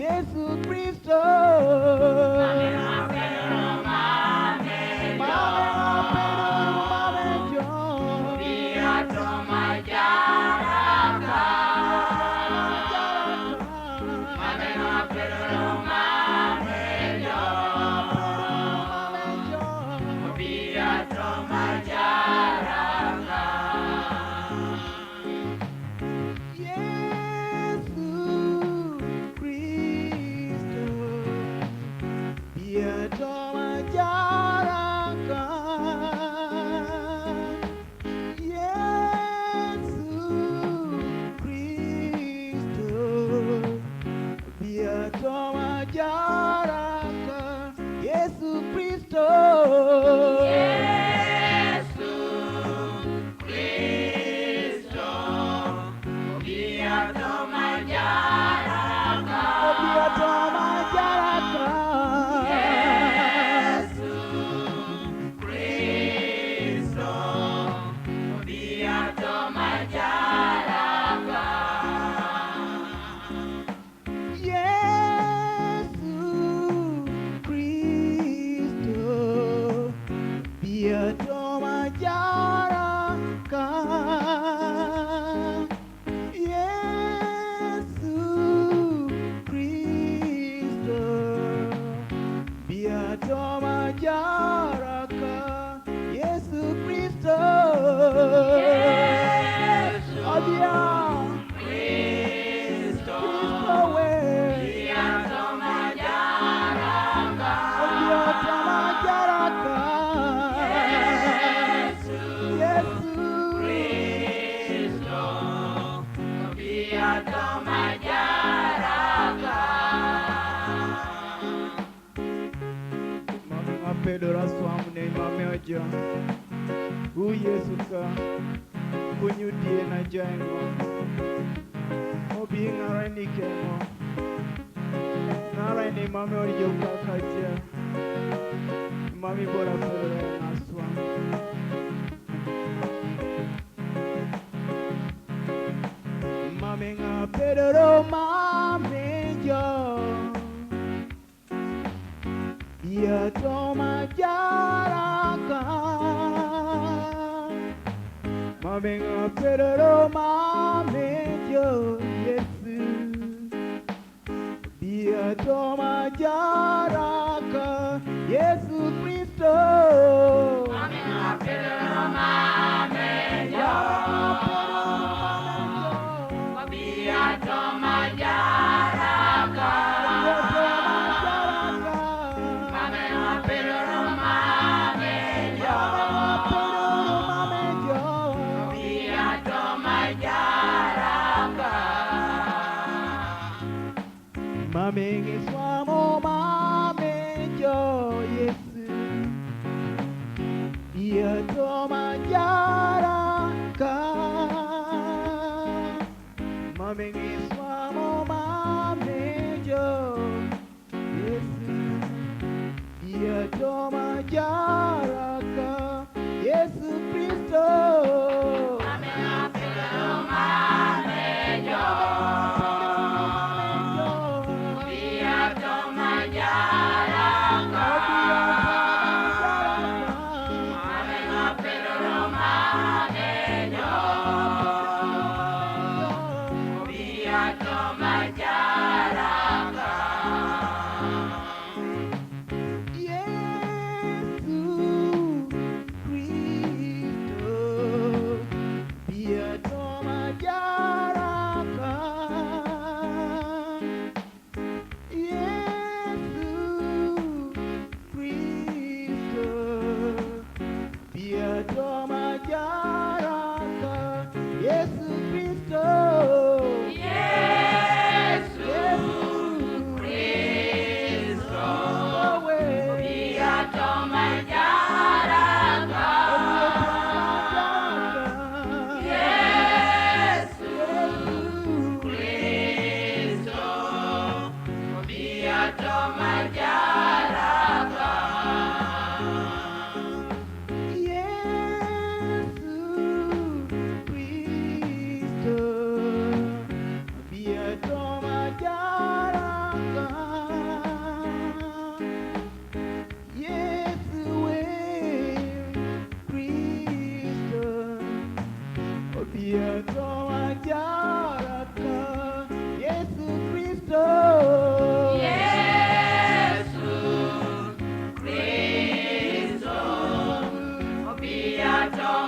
Yesu Kristo. Pedro swam ne mame ojo u Yesu ka kunyudie na jango obi ngara ni kemo ngara ni mame ojo ka kaja mami bora Pedro na swam mame nga Pedro mame jo ya toma jaraka mame nga Pedro mame jo Yesu ya toma jaraka Yesu Kristo mame nga Pedro mame jo ya toma jaraka mame ngiswamo mame jo Yesu ya toma jaraka mame ngiswamo mame jo Yesu ya toma jaraka Yesu Kristo mame apelo mame jo cha